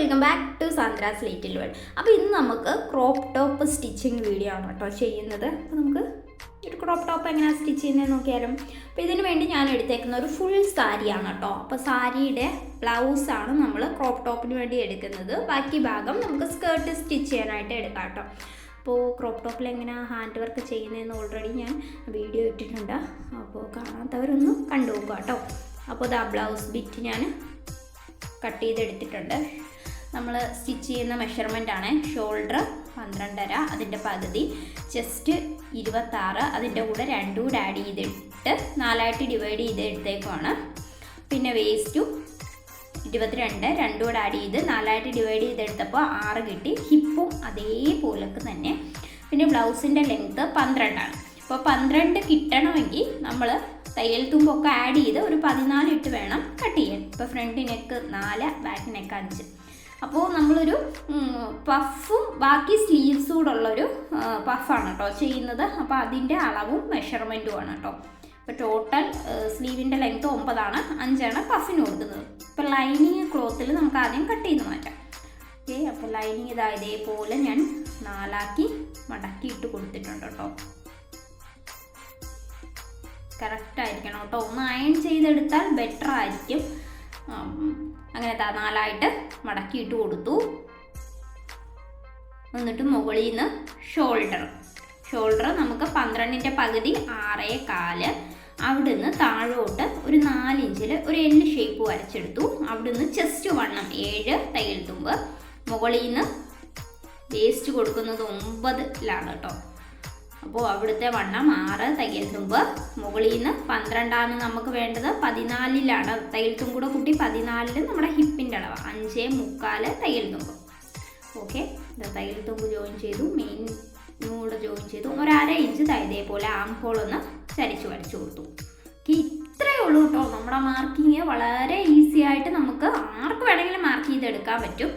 Welcome back to Sandra's little world. അപ്പോൾ ഇന്ന് നമുക്ക് ക്രോപ്പ് ടോപ്പ് സ്റ്റിച്ചിങ് വീഡിയോ ആണ് കേട്ടോ ചെയ്യുന്നത്. അപ്പോൾ നമുക്ക് ഒരു ക്രോപ്പ് ടോപ്പ് എങ്ങനെയാണ് സ്റ്റിച്ച് ചെയ്യുന്നത് നോക്കിയാലും. അപ്പോൾ ഇതിന് വേണ്ടി ഞാൻ എടുത്തേക്കുന്ന ഒരു ഫുൾ സാരിയാണ് കേട്ടോ. അപ്പോൾ സാരിയുടെ ബ്ലൗസാണ് നമ്മൾ ക്രോപ്പ് ടോപ്പിന് വേണ്ടി എടുക്കുന്നത്. ബാക്കി ഭാഗം നമുക്ക് സ്കേർട്ട് സ്റ്റിച്ച് ചെയ്യാനായിട്ട് എടുക്കാം കേട്ടോ. അപ്പോൾ ക്രോപ്പ് ടോപ്പിൽ എങ്ങനെയാണ് ഹാൻഡ് വർക്ക് ചെയ്യുന്നതെന്ന് ഓൾറെഡി ഞാൻ വീഡിയോ ഇട്ടിട്ടുണ്ട്. അപ്പോൾ കാണാത്തവരൊന്ന് കണ്ടു നോക്കുക കേട്ടോ. അപ്പോൾ ഇതാ ബ്ലൗസ് ബിറ്റ് ഞാൻ കട്ട് ചെയ്തെടുത്തിട്ടുണ്ട്. നമ്മൾ സ്റ്റിച്ച് ചെയ്യുന്ന മെഷർമെൻറ്റാണ് ഷോൾഡർ 12.5, അതിൻ്റെ പകുതി, ചെസ്റ്റ് 26, അതിൻ്റെ കൂടെ 2 കൂടെ ആഡ് ചെയ്തിട്ട് 4 ഡിവൈഡ് ചെയ്തെടുത്തേക്കുമാണ്. പിന്നെ വേസ്റ്റും 22, 2 കൂടെ ആഡ് ചെയ്ത് 4 ഡിവൈഡ് ചെയ്തെടുത്തപ്പോൾ 6 കിട്ടി. ഹിപ്പും അതേപോലെ തന്നെ. പിന്നെ ബ്ലൗസിൻ്റെ ലെങ്ത്ത് 12 ആണ്. അപ്പോൾ 12 കിട്ടണമെങ്കിൽ നമ്മൾ തയ്യൽ തുമ്പൊക്കെ ആഡ് ചെയ്ത് ഒരു 14 ഇട്ട് വേണം കട്ട് ചെയ്യാൻ. ഇപ്പോൾ ഫ്രണ്ട് നെക്ക് 4, ബാക്ക് നെക്ക് 5. അപ്പോൾ നമ്മളൊരു പഫും ബാക്കി സ്ലീവ്സും കൂടെ ഉള്ളൊരു പഫാണ് കേട്ടോ ചെയ്യുന്നത്. അപ്പോൾ അതിൻ്റെ അളവും മെഷർമെൻറ്റുമാണ് കേട്ടോ. ഇപ്പോൾ ടോട്ടൽ സ്ലീവിൻ്റെ ലെങ്ത്ത് 9 ആണ്, 5 പഫിന് കൊടുക്കുന്നത്. ഇപ്പോൾ ലൈനിങ് ക്ലോത്തിൽ നമുക്ക് ആദ്യം കട്ട് ചെയ്ത് മാറ്റാം. ഓക്കെ, അപ്പോൾ ലൈനിങ് ഇതേപോലെ ഞാൻ 4 മടക്കിയിട്ട് കൊടുത്തിട്ടുണ്ട് കേട്ടോ. കറക്റ്റായിരിക്കണം കേട്ടോ. ഒന്ന് അയൺ ചെയ്തെടുത്താൽ ബെറ്റർ ആയിരിക്കും. അങ്ങനെ 4 മടക്കിയിട്ട് കൊടുത്തു. എന്നിട്ട് മുകളിൽ നിന്ന് ഷോൾഡർ നമുക്ക് 12ൻ്റെ പകുതി 6.25. അവിടുന്ന് താഴോട്ട് ഒരു 4 ഇഞ്ചിൽ ഒരു എൽ ഷേപ്പ് വരച്ചെടുത്തു. അവിടുന്ന് ചെസ്റ്റ് വണ്ണം 7 തയ്യൽ തുമ്പ്. മുകളിൽ നിന്ന് വേസ്റ്റ് കൊടുക്കുന്നത് 9 കേട്ടോ. അപ്പോൾ അവിടുത്തെ വണ്ണം 6 തയ്യൽ തുമ്പ്. മുകളിൽ നിന്ന് 12 നമുക്ക് വേണ്ടത്. 14 തയ്യൽ തുമ്പ് കൂടെ കൂട്ടി 14 നമ്മുടെ ഹിപ്പിൻ്റെ അളവ് 5.25 തയ്യൽ തുമ്പ്. ഓക്കെ, തയ്യൽ തുമ്പ് ജോയിൻ ചെയ്തു, മെയിൻ കൂടെ ജോയിൻ ചെയ്തു. 1/2 ഇഞ്ച് ഇതേപോലെ ആം ഹോൾ ഒന്ന് ചരിച്ച് വരച്ചു കൊടുത്തു. ഇത്രയേ ഉള്ളൂ കേട്ടോ. നമ്മുടെ മാർക്കിങ് വളരെ ഈസി ആയിട്ട് നമുക്ക് ആർക്ക് വേണമെങ്കിലും മാർക്ക് ചെയ്തെടുക്കാൻ പറ്റും.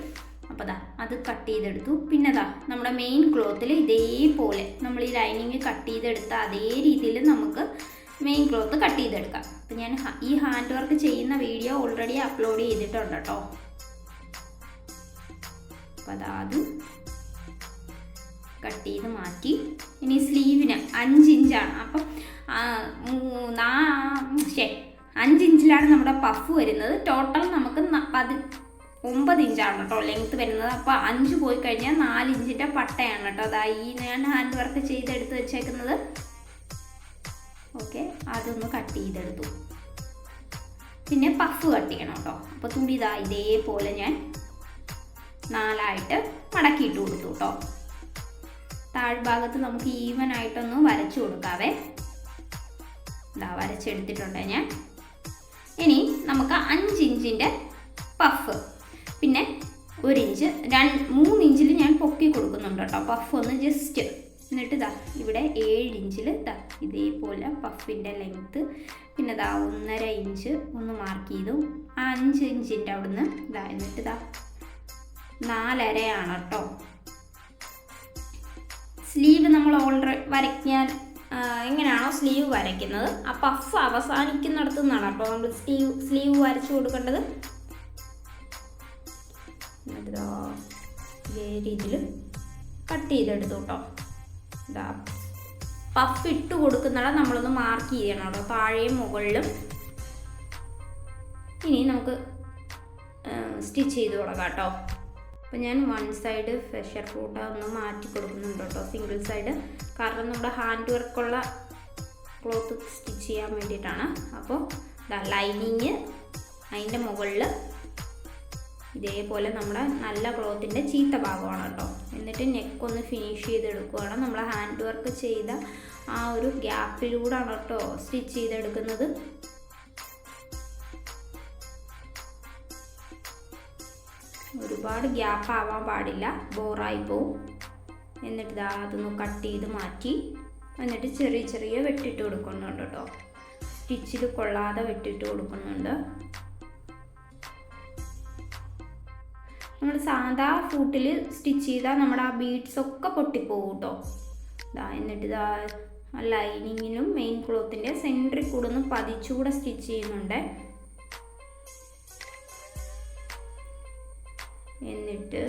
അപ്പോൾ അത് കട്ട് ചെയ്തെടുത്തു. പിന്നെ നമ്മുടെ മെയിൻ ക്ലോത്തിൽ ഇതേപോലെ നമ്മൾ ഈ ലൈനിങ് കട്ട് ചെയ്തെടുത്ത അതേ രീതിയിൽ നമുക്ക് മെയിൻ ക്ലോത്ത് കട്ട് ചെയ്തെടുക്കാം. അപ്പം ഞാൻ ഈ ഹാൻഡ് വർക്ക് ചെയ്യുന്ന വീഡിയോ ഓൾറെഡി അപ്ലോഡ് ചെയ്തിട്ടുണ്ട് കേട്ടോ. അപ്പം അതും കട്ട് ചെയ്ത് മാറ്റി. ഇനി സ്ലീവിന് 5 ഇഞ്ചാണ്. അപ്പം 5 ഇഞ്ചിലാണ് നമ്മുടെ പഫ് വരുന്നത്. ടോട്ടൽ നമുക്ക് 9 ഇഞ്ചാണ് കേട്ടോ ലെങ്ത്ത് വരുന്നത്. അപ്പോൾ 5 പോയി കഴിഞ്ഞാൽ 4 ഇഞ്ചിൻ്റെ പട്ടയാണ് കേട്ടോ. ഈ ഞാൻ ഹാൻഡ് വർക്ക് ചെയ്തെടുത്ത് വെച്ചേക്കുന്നത്. ഓക്കെ, അതൊന്ന് കട്ട് ചെയ്തെടുത്തു. പിന്നെ പഫ് കട്ട് ചെയ്യണം കേട്ടോ. അപ്പോൾ തുണി ഇതേപോലെ ഞാൻ 4 മടക്കിയിട്ട് കൊടുത്തു കേട്ടോ. താഴ്ഭാഗത്ത് നമുക്ക് ഈവൻ ആയിട്ടൊന്ന് വരച്ചു കൊടുക്കാവേ. വരച്ചെടുത്തിട്ടുണ്ട് ഞാൻ. ഇനി നമുക്ക് 5 ഇഞ്ചിൻ്റെ പഫ്, പിന്നെ 1 ഇഞ്ച് 3 ഇഞ്ചിൽ ഞാൻ പൊക്കി കൊടുക്കുന്നുണ്ട് കേട്ടോ പഫ് ഒന്ന് ജസ്റ്റ്. എന്നിട്ട് ഇവിടെ 7 ഇഞ്ചിൽ ഇതേപോലെ പഫിൻ്റെ ലെങ്ത്ത്. പിന്നെ 1.5 ഇഞ്ച് ഒന്ന് മാർക്ക് ചെയ്തു. 5 ഇഞ്ചിൻ്റെ അവിടുന്ന് എന്നിട്ട് 4.5 കേട്ടോ. സ്ലീവ് നമ്മൾ ഓൾറെഡി വരയ്ക്കാൻ എങ്ങനെയാണോ സ്ലീവ് വരയ്ക്കുന്നത് ആ പഫ് അവസാനിക്കുന്നിടത്തു നിന്നാണ് കേട്ടോ നമ്മൾ സ്ലീവ് വരച്ചു കൊടുക്കേണ്ടത്. ഇതേ രീതിയിൽ കട്ട് ചെയ്തെടുത്തു കേട്ടോ. പഫ് ഇട്ട് കൊടുക്കുന്നിടം നമ്മളൊന്ന് മാർക്ക് ചെയ്യണം കേട്ടോ, താഴെയും മുകളിലും. ഇനി നമുക്ക് സ്റ്റിച്ച് ചെയ്ത് കൊടുക്കാം കേട്ടോ. അപ്പോൾ ഞാൻ 1 സൈഡ് പ്രഷർ ഫ്രൂട്ട് ഒന്ന് മാറ്റി കൊടുക്കുന്നുണ്ട് കേട്ടോ, സിംഗിൾ സൈഡ്. കാരണം നമ്മുടെ ഹാൻഡ് വർക്കുള്ള ക്ലോത്ത് സ്റ്റിച്ച് ചെയ്യാൻ വേണ്ടിയിട്ടാണ്. അപ്പോൾ ലൈനിങ് അതിൻ്റെ മുകളിൽ ഇതേപോലെ നമ്മുടെ നല്ല ക്ലോത്തിൻ്റെ ചീത്ത ഭാഗമാണ് കേട്ടോ. എന്നിട്ട് നെക്കൊന്ന് ഫിനിഷ് ചെയ്തെടുക്കുകയാണ്. നമ്മൾ ഹാൻഡ് വർക്ക് ചെയ്ത ആ ഒരു ഗ്യാപ്പിലൂടെയാണ് കേട്ടോ സ്റ്റിച്ച് ചെയ്തെടുക്കുന്നത്. ഒരുപാട് ഗ്യാപ്പ് ആവാൻ പാടില്ല, ബോറായി പോവും. എന്നിട്ട് അതൊന്ന് കട്ട് ചെയ്ത് മാറ്റി. എന്നിട്ട് ചെറിയ ചെറിയ വെട്ടിട്ട് കൊടുക്കുന്നുണ്ട് കേട്ടോ. സ്റ്റിച്ചിൽ കൊള്ളാതെ വെട്ടിട്ട് കൊടുക്കുന്നുണ്ട്. നമ്മൾ സാധാ ഫ്രൂട്ടിൽ സ്റ്റിച്ച് ചെയ്താൽ നമ്മുടെ ആ ബീഡ്സൊക്കെ പൊട്ടിപ്പോകും കേട്ടോ. എന്നിട്ട് ലൈനിങ്ങിനും മെയിൻ ക്ലോത്തിൻ്റെ സെൻറ്ററിൽ കൂടെ ഒന്ന് പതിച്ചുകൂടെ സ്റ്റിച്ച് ചെയ്യുന്നുണ്ട്. എന്നിട്ട്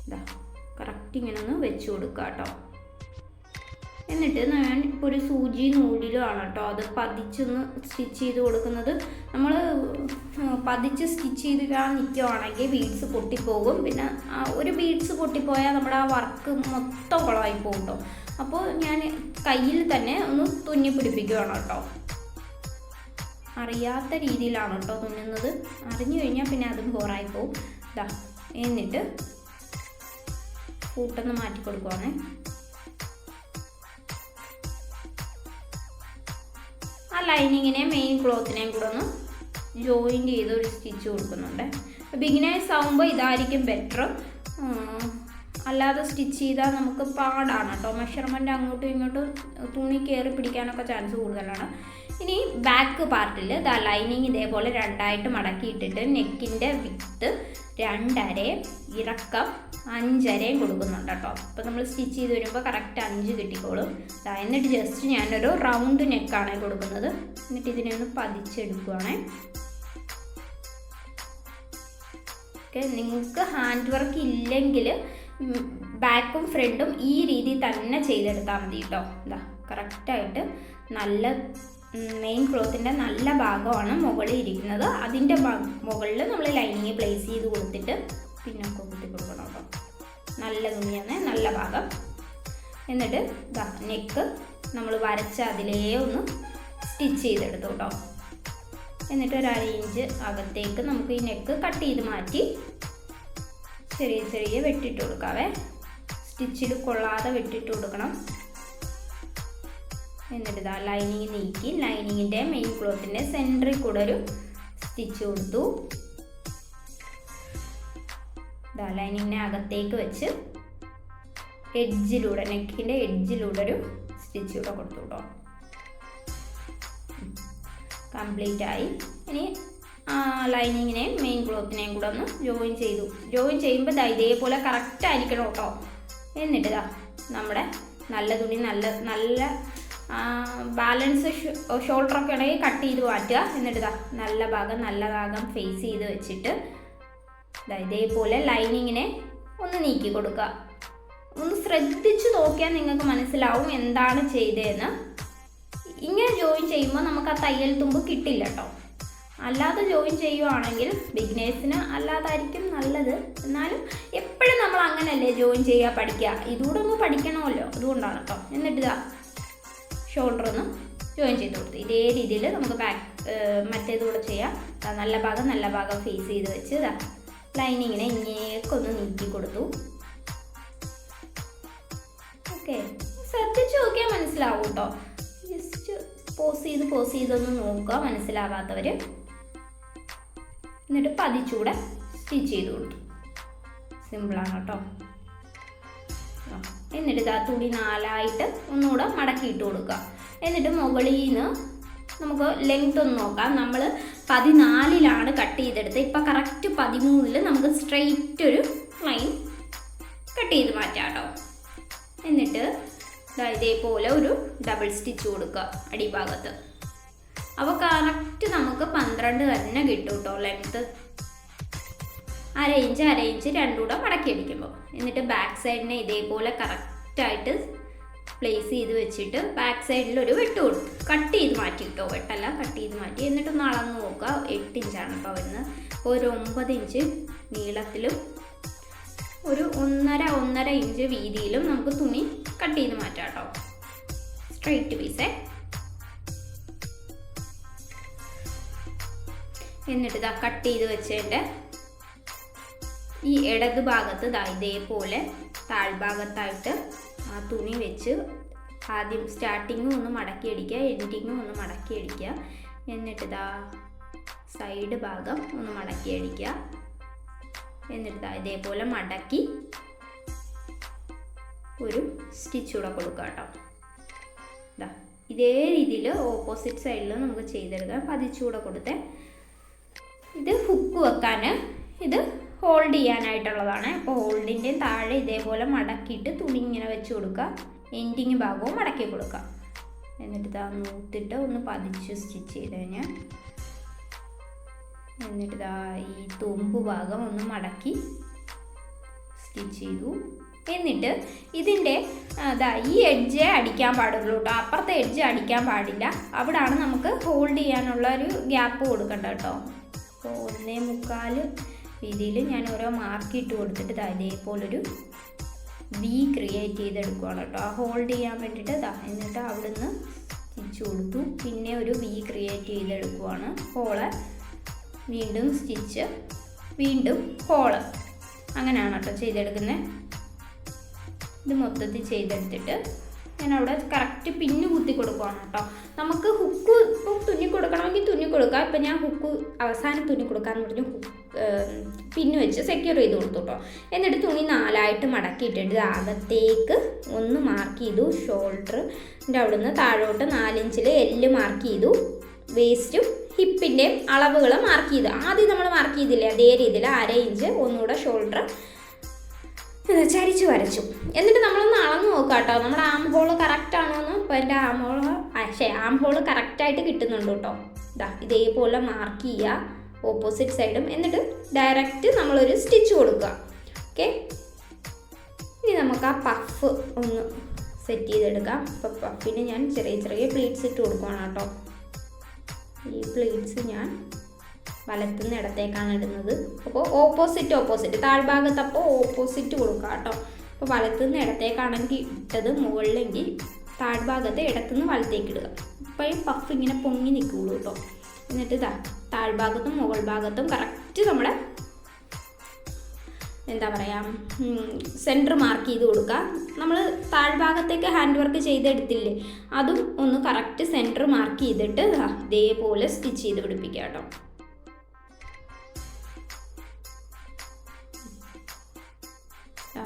ഇതാ കറക്റ്റ് ഇങ്ങനെ ഒന്ന് വെച്ച് കൊടുക്കുക കേട്ടോ. എന്നിട്ട് ഞാൻ ഇപ്പോൾ ഒരു സൂചി നൂലിലാണ് കേട്ടോ അത് പതിച്ചൊന്ന് സ്റ്റിച്ച് ചെയ്ത് കൊടുക്കുന്നത്. നമ്മൾ പതിച്ച് സ്റ്റിച്ച് ചെയ്തിടാൻ നിൽക്കുകയാണെങ്കിൽ ബീഡ്സ് പൊട്ടിപ്പോകും. പിന്നെ ഒരു ബീഡ്സ് പൊട്ടിപ്പോയാൽ നമ്മുടെ ആ വർക്ക് മൊത്തം കുളമായി പോകും കേട്ടോ. അപ്പോൾ ഞാൻ കയ്യിൽ തന്നെ ഒന്ന് തുന്നി പിടിപ്പിക്കുകയാണ് കേട്ടോ. അറിയാത്ത രീതിയിലാണ് കേട്ടോ തുന്നുന്നത്. അറിഞ്ഞു കഴിഞ്ഞാൽ പിന്നെ അതും ബോറായി പോകും. ഇതാ എന്നിട്ട് കൂട്ടൊന്ന് മാറ്റി കൊടുക്കുവാണേ. ആ ലൈനിങ്ങിനെയും മെയിൻ ക്ലോത്തിനെയും കൂടെ ഒന്ന് ജോയിൻറ്റ് ചെയ്ത് ഒരു സ്റ്റിച്ച് കൊടുക്കുന്നുണ്ട്. ബിഗിനേഴ്സ് ആകുമ്പോൾ ഇതായിരിക്കും ബെറ്റർ. അല്ലാതെ സ്റ്റിച്ച് ചെയ്താൽ നമുക്ക് പാടാണ് കേട്ടോ. മെഷർമെൻറ്റ് അങ്ങോട്ടും ഇങ്ങോട്ടും തുണി കയറി പിടിക്കാനൊക്കെ ചാൻസ് കൂടുതലാണ്. ഇനി ബാക്ക് പാർട്ടിൽ ദാ ലൈനിങ് ഇതേപോലെ രണ്ടായിട്ട് മടക്കിയിട്ടിട്ട് നെക്കിൻ്റെ വിഡ്ത്ത് 2.5 ഇറക്കം 5.5 കൊടുക്കുന്നുണ്ട് കേട്ടോ. അപ്പോൾ നമ്മൾ സ്റ്റിച്ച് ചെയ്ത് വരുമ്പോൾ കറക്റ്റ് 5 കിട്ടിക്കോളും. എന്നിട്ട് ജസ്റ്റ് ഞാനൊരു റൗണ്ട് നെക്കാണ് കൊടുക്കുന്നത്. എന്നിട്ട് ഇതിനെ ഒന്ന് പതിച്ചെടുക്കുവാണേ. ഓക്കെ, നിങ്ങൾക്ക് ഹാൻഡ് വർക്ക് ഇല്ലെങ്കിൽ ബാക്കും ഫ്രണ്ടും ഈ രീതി തന്നെ ചെയ്തെടുത്താൽ മതി കേട്ടോ. ഇതാ കറക്റ്റായിട്ട് നല്ല മെയിൻ ക്ലോത്തിൻ്റെ നല്ല ഭാഗമാണ് മുകളിൽ ഇരിക്കുന്നത്. അതിൻ്റെ മുകളിൽ നമ്മൾ ലൈനിങ് പ്ലേസ് ചെയ്ത് കൊടുത്തിട്ട് പിന്നൊക്കെ കുത്തി കൊടുക്കണം കേട്ടോ. നല്ല തുണിയാണ് നല്ല ഭാഗം. എന്നിട്ട് ഇതാ നെക്ക് നമ്മൾ വരച്ച അതിലേ ഒന്ന് സ്റ്റിച്ച് ചെയ്തെടുത്തു കേട്ടോ. എന്നിട്ട് ഒരു 1/2 ഇഞ്ച് അകത്തേക്ക് നമുക്ക് ഈ നെക്ക് കട്ട് ചെയ്ത് മാറ്റി ചെറിയ ചെറിയ വെട്ടിട്ട് കൊടുക്കാവേ. സ്റ്റിച്ചിൽ കൊള്ളാതെ വെട്ടിട്ട് കൊടുക്കണം. എന്നിട്ട് ഇതാ ലൈനിങ് നീക്കി ലൈനിങ്ങിൻ്റെ മെയിൻ ക്ലോത്തിൻ്റെ സെൻറ്ററിൽ കൂടെ ഒരു സ്റ്റിച്ച് കൊടുത്തു. ഇതാ ലൈനിങ്ങിനെ അകത്തേക്ക് വെച്ച് എഡ്ജിലൂടെ നെക്കിൻ്റെ എഡ്ജിലൂടെ ഒരു സ്റ്റിച്ച് കൂടെ കൊടുത്തു കേട്ടോ. കംപ്ലീറ്റ് ആയി. ഇനി ലൈനിങ്ങിനെയും മെയിൻ ക്ലോത്തിനെയും കൂടെ ഒന്ന് ജോയിൻ ചെയ്തു. ജോയിൻ ചെയ്യുമ്പോൾ ഇതാ ഇതേപോലെ കറക്റ്റ് ആയിരിക്കണം കേട്ടോ. എന്നിട്ട് ഇതാ നമ്മുടെ നല്ല തുണി നല്ല ബാലൻസ് ഷോൾഡറൊക്കെ ഉണ്ടെങ്കിൽ കട്ട് ചെയ്ത് മാറ്റുക. എന്നിട്ട് ഇതാ നല്ല ഭാഗം ഫേസ് ചെയ്ത് വെച്ചിട്ട് ഇതേപോലെ ലൈനിങ്ങിനെ ഒന്ന് നീക്കി കൊടുക്കുക. ഒന്ന് ശ്രദ്ധിച്ച് നോക്കിയാൽ നിങ്ങൾക്ക് മനസ്സിലാവും എന്താണ് ചെയ്തതെന്ന്. ഇങ്ങനെ ജോയിൻ ചെയ്യുമ്പോൾ നമുക്ക് ആ തയ്യൽ തുമ്പ് കിട്ടില്ല കേട്ടോ. അല്ലാതെ ജോയിൻ ചെയ്യുവാണെങ്കിൽ ബിഗിനേഴ്സിന് അല്ലാതായിരിക്കും നല്ലത്. എന്നാലും എപ്പോഴും നമ്മൾ അങ്ങനെയല്ലേ ജോയിൻ ചെയ്യുക പഠിക്കുക. ഇതുകൂടെ ഒന്ന് പഠിക്കണമല്ലോ, അതുകൊണ്ടാണ് കേട്ടോ. എന്നിട്ട് ഇതാ ഷോൾഡർ ഒന്ന് ജോയിൻ ചെയ്ത് കൊടുത്തു. ഇതേ രീതിയിൽ നമുക്ക് മറ്റേതുകൂടെ ചെയ്യാം. നല്ല ഭാഗം ഫേസ് ചെയ്ത് വെച്ച് ഇതാ ലൈനിങ്ങിനെ ഇങ്ങേക്കൊന്ന് നീക്കി കൊടുത്തു. ഓക്കെ, ശ്രദ്ധിച്ച് നോക്കിയാൽ മനസ്സിലാവും കേട്ടോ. ജസ്റ്റ് പോസ് ചെയ്തൊന്ന് നോക്കുക മനസ്സിലാവാത്തവർ. എന്നിട്ട് പതിച്ചൂടെ സ്റ്റിച്ച് ചെയ്ത് കൊടുത്തു. സിമ്പിളാണ് കേട്ടോ. എന്നിട്ട് ഇതാ തുണി 4ആയിട്ട് ഒന്നുകൂടെ മടക്കിയിട്ട് കൊടുക്കുക. എന്നിട്ട് മുകളിൽ നിന്ന് നമുക്ക് ലെങ്ത് ഒന്ന് നോക്കാം. നമ്മൾ 14ലാണ് കട്ട് ചെയ്തെടുത്ത്. ഇപ്പം കറക്റ്റ് 13ൽ നമുക്ക് സ്ട്രെയിറ്റ് ഒരു ലൈൻ കട്ട് ചെയ്ത് മാറ്റാം കേട്ടോ. എന്നിട്ട് ഇതേപോലെ ഒരു ഡബിൾ സ്റ്റിച്ച് കൊടുക്കുക അടിഭാഗത്ത്. അപ്പോൾ കറക്റ്റ് നമുക്ക് 12 തന്നെ കിട്ടും കേട്ടോ ലെങ്ത്ത്. 1/2 ഇഞ്ച് രണ്ടും കൂടെ മടക്കി അടിക്കുമ്പോൾ. എന്നിട്ട് ബാക്ക് സൈഡിനെ ഇതേപോലെ കറക്റ്റായിട്ട് പ്ലേസ് ചെയ്ത് വെച്ചിട്ട് ബാക്ക് സൈഡിൽ ഒരു വെട്ട് കൊടുക്കും. കട്ട് ചെയ്ത് മാറ്റി കേട്ടോ, വെട്ടല്ല കട്ട് ചെയ്ത് മാറ്റി. എന്നിട്ടൊന്ന് അളന്ന് നോക്കുക. 8 ഇഞ്ചാണ് കേട്ടോ വരുന്നത്. അപ്പോൾ ഒരു 9 ഇഞ്ച് നീളത്തിലും ഒരു 1.5 ഇഞ്ച് വീതിയിലും നമുക്ക് തുണി കട്ട് ചെയ്ത് മാറ്റാം കേട്ടോ. സ്ട്രെയിറ്റ് പീസേ. എന്നിട്ട് ഇതാ കട്ട് ചെയ്ത് വെച്ചതിൻ്റെ ഈ ഇടത് ഭാഗത്ത് ഇതേപോലെ താഴ്ഭാഗത്തായിട്ട് ആ തുണി വെച്ച് ആദ്യം സ്റ്റാർട്ടിങ്ങും ഒന്ന് മടക്കി അടിക്കുക, എൻഡിങ്ങും ഒന്ന് മടക്കി അടിക്കുക. എന്നിട്ട് സൈഡ് ഭാഗം ഒന്ന് മടക്കി അടിക്കുക. എന്നിട്ട് ഇതേപോലെ മടക്കി ഒരു സ്റ്റിച്ച് കൂടെ കൊടുക്കുക കേട്ടോ. ഇതേ രീതിയിൽ ഓപ്പോസിറ്റ് സൈഡിൽ നമുക്ക് ചെയ്തെടുക്കാം. പതിച്ചുകൂടെ കൊടുത്തേ. ഇത് ഹുക്ക് വെക്കാൻ, ഇത് ഹോൾഡ് ചെയ്യാനായിട്ടുള്ളതാണ്. അപ്പോൾ ഹോൾഡിൻ്റെ താഴെ ഇതേപോലെ മടക്കിയിട്ട് തുണി ഇങ്ങനെ വെച്ച് കൊടുക്കുക. എൻഡിങ് ഭാഗവും മടക്കി കൊടുക്കുക. എന്നിട്ട് നൂത്തിട്ട് ഒന്ന് പതിച്ച് സ്റ്റിച്ച് ചെയ്ത് കഴിഞ്ഞാൽ എന്നിട്ട് ഇതാ ഈ തുമ്പ് ഭാഗം ഒന്ന് മടക്കി സ്റ്റിച്ച് ചെയ്തു. എന്നിട്ട് ഇതിൻ്റെ ഈ എഡ്ജ് അടിക്കാൻ പാടുള്ളൂ കേട്ടോ, അപ്പുറത്തെ എഡ്ജ് അടിക്കാൻ പാടില്ല. അവിടാണ് നമുക്ക് ഹോൾഡ് ചെയ്യാനുള്ള ഒരു ഗ്യാപ്പ് കൊടുക്കണ്ട കേട്ടോ. അപ്പോൾ 1.25 രീതിയിൽ ഞാൻ ഓരോ മാർക്ക് ഇട്ട് കൊടുത്തിട്ട് ഇതേപോലൊരു വി ക്രിയേറ്റ് ചെയ്തെടുക്കുകയാണ് കേട്ടോ, ആ ഹോൾഡ് ചെയ്യാൻ വേണ്ടിയിട്ട്. എന്നിട്ട് അവിടുന്ന് സ്റ്റിച്ച് കൊടുത്തു, പിന്നെ ഒരു വി ക്രിയേറ്റ് ചെയ്തെടുക്കുവാണ്. ഹോള് വീണ്ടും സ്റ്റിച്ച്, വീണ്ടും ഹോള്, അങ്ങനെയാണ് കേട്ടോ ചെയ്തെടുക്കുന്നത്. ഇത് മൊത്തത്തിൽ ചെയ്തെടുത്തിട്ട് ഞാൻ അവിടെ കറക്റ്റ് പിന്ന് കുത്തി കൊടുക്കുകയാണ് കേട്ടോ. നമുക്ക് ഹുക്ക് തുന്നി കൊടുക്കണമെങ്കിൽ തുന്നി കൊടുക്കാം. ഇപ്പം ഞാൻ ഹുക്ക് അവസാനം തുന്നി കൊടുക്കാമെന്ന് പറഞ്ഞു പിന്ന് വെച്ച് സെക്യൂർ ചെയ്ത് കൊടുത്തു കേട്ടോ. എന്നിട്ട് തുണി 4 മടക്കിയിട്ടിട്ട് അകത്തേക്ക് ഒന്ന് മാർക്ക് ചെയ്തു. ഷോൾഡറിൻ്റെ അവിടുന്ന് താഴോട്ട് 4 ഇഞ്ചിൽ എല്ല് മാർക്ക് ചെയ്തു. വേസ്റ്റും ഹിപ്പിൻ്റെയും അളവുകൾ മാർക്ക് ചെയ്തു. ആദ്യം നമ്മൾ മാർക്ക് ചെയ്തില്ലേ അതേ രീതിയിൽ 1/2 ഇഞ്ച് ഒന്നുകൂടെ ഷോൾഡർ ചരിച്ച് വരച്ചു. എന്നിട്ട് നമ്മളൊന്ന് അളന്ന് നോക്കാം കേട്ടോ, നമ്മുടെ ആം ഹോള് കറക്റ്റ് ആണോന്ന്. ഇപ്പോൾ എൻ്റെ ആം ഹോള് കറക്റ്റായിട്ട് കിട്ടുന്നുണ്ട് കേട്ടോ. ഇതേപോലെ മാർക്ക് ചെയ്യുക ഓപ്പോസിറ്റ് സൈഡും. എന്നിട്ട് ഡയറക്റ്റ് നമ്മളൊരു സ്റ്റിച്ച് കൊടുക്കുക. ഓക്കെ, ഇനി നമുക്ക് ആ പഫ് ഒന്ന് സെറ്റ് ചെയ്തെടുക്കാം. അപ്പോൾ പഫിന് ഞാൻ ചെറിയ ചെറിയ പ്ലീറ്റ്സ് ഇട്ട് കൊടുക്കുകയാണ് കേട്ടോ. ഈ പ്ലീറ്റ്സ് ഞാൻ വലത്തുനിന്ന് ഇടത്തേക്കാണ് ഇടുന്നത്. അപ്പോൾ ഓപ്പോസിറ്റ് താഴ്ഭാഗത്ത് അപ്പോൾ ഓപ്പോസിറ്റ് കൊടുക്കുക കേട്ടോ. അപ്പോൾ വലത്തുനിന്ന് ഇടത്തേക്കാണെങ്കിൽ ഇട്ടത് മുകളിലെങ്കിൽ താഴ്ഭാഗത്ത് ഇടത്തുനിന്ന് വലത്തേക്ക് ഇടുക. അപ്പോൾ ഈ പഫ് ഇങ്ങനെ പൊങ്ങി നിൽക്കുകയുള്ളൂ കേട്ടോ. എന്നിട്ട് താഴ്ഭാഗത്തും മുകൾ ഭാഗത്തും കറക്റ്റ് നമ്മുടെ എന്താ പറയുക സെൻറ്റർ മാർക്ക് ചെയ്ത് കൊടുക്കുക. നമ്മൾ താഴ്ഭാഗത്തേക്ക് ഹാൻഡ് വർക്ക് ചെയ്തെടുത്തില്ലേ, അതും ഒന്ന് കറക്റ്റ് സെൻറ്റർ മാർക്ക് ചെയ്തിട്ട് ഇതേപോലെ സ്റ്റിച്ച് ചെയ്ത് പിടിപ്പിക്കുക കേട്ടോ.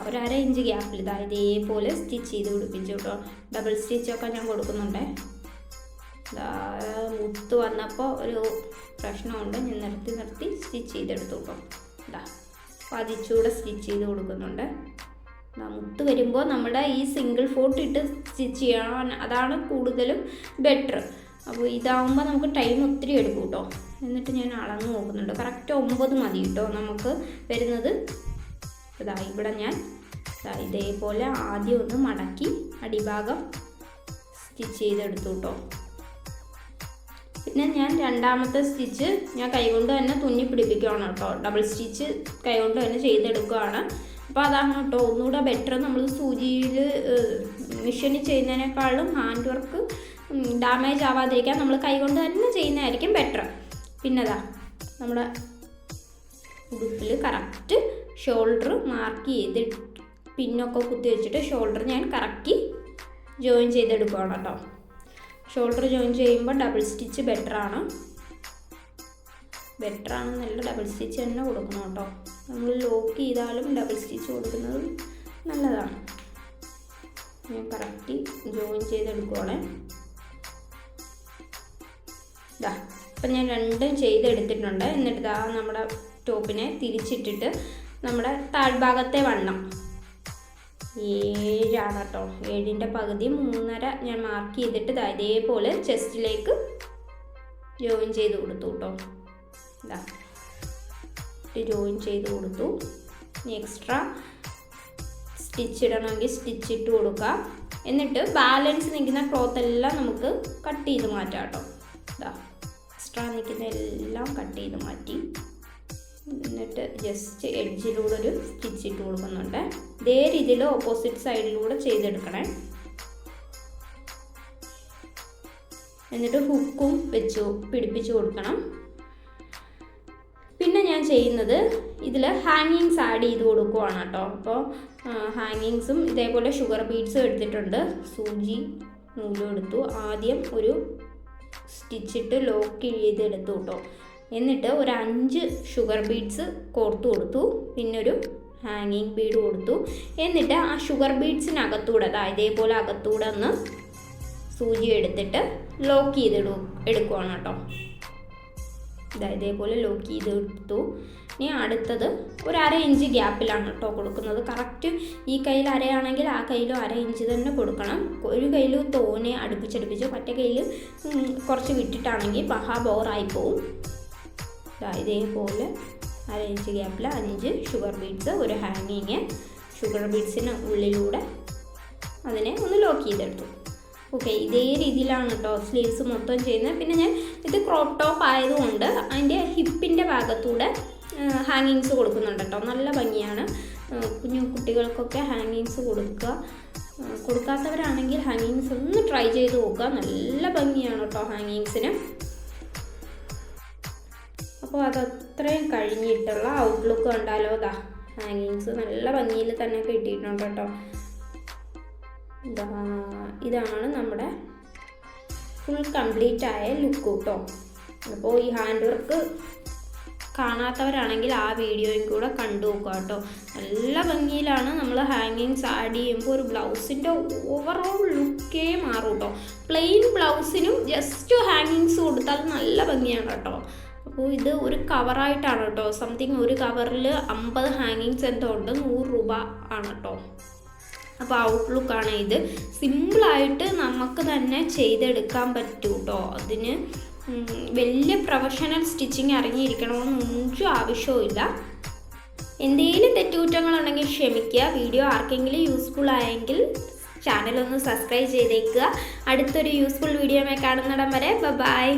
ഒരു 1/2 ഇഞ്ച് ഗ്യാപ്പിൽ ഇതേപോലെ സ്റ്റിച്ച് ചെയ്ത് പിടിപ്പിച്ചു കേട്ടോ. ഡബിൾ സ്റ്റിച്ചൊക്കെ ഞാൻ കൊടുക്കുന്നുണ്ട്. മുത്ത് വന്നപ്പോൾ ഒരു പ്രശ്നമുണ്ട്, ഞാൻ നിർത്തി സ്റ്റിച്ച് ചെയ്തെടുത്തു കേട്ടോ. പതിച്ചൂടെ സ്റ്റിച്ച് ചെയ്ത് കൊടുക്കുന്നുണ്ട്. മുത്ത് വരുമ്പോൾ നമ്മുടെ ഈ സിംഗിൾ ഫോട്ട് ഇട്ട് സ്റ്റിച്ച് ചെയ്യാൻ അതാണ് കൂടുതലും ബെറ്റർ. അപ്പോൾ ഇതാവുമ്പോൾ നമുക്ക് ടൈം ഒത്തിരി എടുക്കും കേട്ടോ. എന്നിട്ട് ഞാൻ അളന്ന് നോക്കുന്നുണ്ട്, കറക്റ്റ് 9 മതി കേട്ടോ നമുക്ക് വരുന്നത്. ഇവിടെ ഞാൻ ഇതേപോലെ ആദ്യം ഒന്ന് മടക്കി അടിഭാഗം സ്റ്റിച്ച് ചെയ്തെടുത്തു കേട്ടോ. പിന്നെ ഞാൻ രണ്ടാമത്തെ സ്റ്റിച്ച് ഞാൻ കൈകൊണ്ട് തന്നെ തുന്നി പിടിപ്പിക്കുകയാണ് കേട്ടോ. ഡബിൾ സ്റ്റിച്ച് കൈകൊണ്ട് തന്നെ ചെയ്തെടുക്കുകയാണ്. അപ്പോൾ അതാണ് കേട്ടോ ഒന്നുകൂടെ ബെറ്റർ. നമ്മൾ സൂചിയിൽ മെഷീനിൽ ചെയ്യുന്നതിനേക്കാളും ഹാൻഡ് വർക്ക് ഡാമേജ് ആവാതിരിക്കാൻ നമ്മൾ കൈകൊണ്ട് തന്നെ ചെയ്യുന്നതായിരിക്കും ബെറ്റർ. പിന്നെ നമ്മുടെ ഉടുപ്പിൽ കറക്റ്റ് ഷോൾഡർ മാർക്ക് ചെയ്ത് പിന്നൊക്കെ കുത്തി വെച്ചിട്ട് ഷോൾഡർ ഞാൻ കറക്കി ജോയിൻ ചെയ്തെടുക്കുകയാണ് കേട്ടോ. ഷോൾഡർ ജോയിൻ ചെയ്യുമ്പോൾ ഡബിൾ സ്റ്റിച്ച് ബെറ്ററാണ് നല്ല ഡബിൾ സ്റ്റിച്ച് തന്നെ കൊടുക്കണം കേട്ടോ. നമ്മൾ ലോക്ക് ചെയ്താലും ഡബിൾ സ്റ്റിച്ച് കൊടുക്കുന്നത് നല്ലതാണ്. ഞാൻ കറക്റ്റ് ജോയിൻ ചെയ്തെടുക്കുകയാണ്. അപ്പം ഞാൻ രണ്ടും ചെയ്തെടുത്തിട്ടുണ്ട്. എന്നിട്ട് നമ്മുടെ ടോപ്പിനെ തിരിച്ചിട്ടിട്ട് നമ്മുടെ താഴ്ഭാഗത്തെ വണ്ണം 7 ആണ് കേട്ടോ. 7ൻ്റെ പകുതി 3.5 ഞാൻ മാർക്ക് ചെയ്തിട്ട് ഇതേപോലെ ചെസ്റ്റിലേക്ക് ജോയിൻ ചെയ്ത് കൊടുത്തു കേട്ടോ. ജോയിൻ ചെയ്ത് കൊടുത്തു. ഇനി എക്സ്ട്രാ സ്റ്റിച്ച് ഇടണമെങ്കിൽ സ്റ്റിച്ച് ഇട്ട് കൊടുക്കുക. എന്നിട്ട് ബാലൻസ് നിൽക്കുന്ന ക്ലോത്ത് എല്ലാം നമുക്ക് കട്ട് ചെയ്ത് മാറ്റാം കേട്ടോ. എക്സ്ട്രാ നിൽക്കുന്ന എല്ലാം കട്ട് ചെയ്ത് മാറ്റി എന്നിട്ട് ജസ്റ്റ് എഡ്ജിലൂടെ ഒരു സ്റ്റിച്ച് ഇട്ട് കൊടുക്കുന്നുണ്ട്. ഇതേ രീതിയിൽ ഓപ്പോസിറ്റ് സൈഡിലൂടെ ചെയ്തെടുക്കണേ. എന്നിട്ട് ഹുക്കും വെച്ച് പിടിപ്പിച്ച് കൊടുക്കണം. പിന്നെ ഞാൻ ചെയ്യുന്നത് ഇതിൽ ഹാങ്ങിങ്സ് ആഡ് ചെയ്ത് കൊടുക്കുവാണ് കേട്ടോ. അപ്പോൾ ഹാങ്ങിങ്സും ഇതേപോലെ ഷുഗർ ബീഡ്സും എടുത്തിട്ടുണ്ട്. സൂചി നൂലും എടുത്തു. ആദ്യം ഒരു സ്റ്റിച്ചിട്ട് ലോക്ക് ചെയ്തെടുത്തു കേട്ടോ. എന്നിട്ട് ഒരു 5 ഷുഗർ ബീഡ്സ് കോർത്തു കൊടുത്തു. പിന്നെ ഒരു ഹാങ്ങിങ് ബീഡ് കൊടുത്തു. എന്നിട്ട് ആ ഷുഗർ ബീഡ്സിനകത്തൂടെ ഇതേപോലെ അകത്തൂടെ ഒന്ന് സൂചി എടുത്തിട്ട് ലോക്ക് ചെയ്ത് എടുക്കുവാണ് കേട്ടോ. ഇതേപോലെ ലോക്ക് ചെയ്ത് എടുത്തു. ഇനി അടുത്തത് ഒരു 1/2 ഇഞ്ച് ഗ്യാപ്പിലാണ് കേട്ടോ കൊടുക്കുന്നത്. കറക്റ്റ് ഈ കയ്യിൽ 1/2 ആണെങ്കിൽ ആ കയ്യിലും 1/2 ഇഞ്ച് തന്നെ കൊടുക്കണം. ഒരു കയ്യിൽ തോനെ അടുപ്പിച്ചടുപ്പിച്ച് മറ്റേ കയ്യിൽ കുറച്ച് വിട്ടിട്ടാണെങ്കിൽ മഹാ ബോറായി പോവും. ഇതേപോലെ 1 ഇഞ്ച് ഗ്യാപ്പിൽ 5 ഷുഗർ ബീഡ്സ്, ഒരു ഹാങ്ങിങ്. ഷുഗർ ബീഡ്സിന് ഉള്ളിലൂടെ അതിനെ ഒന്ന് ലോക്ക് ചെയ്തെടുത്തു. ഓക്കെ, ഇതേ രീതിയിലാണ് കേട്ടോ സ്ലീവ്സ് മൊത്തം ചെയ്യുന്നത്. പിന്നെ ഞാൻ ഇത് ക്രോപ്പ് ടോപ്പ് ആയതുകൊണ്ട് അതിൻ്റെ ഹിപ്പിൻ്റെ ഭാഗത്തൂടെ ഹാങ്ങിങ്സ് കൊടുക്കുന്നുണ്ട് കേട്ടോ. നല്ല ഭംഗിയാണ്. കുഞ്ഞു കുട്ടികൾക്കൊക്കെ ഹാങ്ങിങ്സ് കൊടുക്കാത്തവരാണെങ്കിൽ ഹാങ്ങിങ്സ് ഒന്ന് ട്രൈ ചെയ്ത് നോക്കുക. നല്ല ഭംഗിയാണ് കേട്ടോ ഹാങ്ങിങ്സിന്. അപ്പോൾ അതത്രയും കഴിഞ്ഞിട്ടുള്ള ഔട്ട്ലുക്ക് കണ്ടാലോ. ഹാങ്ങിങ്സ് നല്ല ഭംഗിയിൽ തന്നെ കിട്ടിയിട്ടുണ്ട് കേട്ടോ. ഇതാണ് നമ്മുടെ ഫുൾ കംപ്ലീറ്റ് ആയ ലുക്ക് കേട്ടോ. അപ്പോൾ ഈ ഹാൻഡ് വർക്ക് കാണാത്തവരാണെങ്കിൽ ആ വീഡിയോയും കൂടെ കണ്ടു നോക്കുക കേട്ടോ. നല്ല ഭംഗിയിലാണ് നമ്മൾ ഹാങ്ങിങ്സ് ആഡ് ചെയ്യുമ്പോൾ ഒരു ബ്ലൗസിൻ്റെ ഓവറോൾ ലുക്കേ മാറും കേട്ടോ. പ്ലെയിൻ ബ്ലൗസിനും ജസ്റ്റ് ഹാങ്ങിങ്സ് കൊടുത്താൽ നല്ല ഭംഗിയാണ് കേട്ടോ. അപ്പോൾ ഇത് ഒരു കവറായിട്ടാണ് കേട്ടോ. സംതിങ് ഒരു കവറിൽ 50 ഹാങ്ങിങ്സ് എന്തോ ഉണ്ട്, 100 രൂപ ആണ് കേട്ടോ. അപ്പോൾ ഔട്ട്ലുക്കാണ് ഇത്. സിമ്പിളായിട്ട് നമുക്ക് തന്നെ ചെയ്തെടുക്കാൻ പറ്റും കേട്ടോ. അതിന് വലിയ പ്രൊഫഷണൽ സ്റ്റിച്ചിങ് അറിഞ്ഞിരിക്കണമെന്നൊന്നും ആവശ്യമില്ല. എന്തെങ്കിലും തെറ്റുകുറ്റങ്ങളുണ്ടെങ്കിൽ ക്ഷമിക്കുക. വീഡിയോ ആർക്കെങ്കിലും യൂസ്ഫുൾ ആയെങ്കിൽ ചാനലൊന്ന് സബ്സ്ക്രൈബ് ചെയ്തേക്കുക. അടുത്തൊരു യൂസ്ഫുൾ വീഡിയോയുമായി കാണുന്നിടം വരെ ബൈ.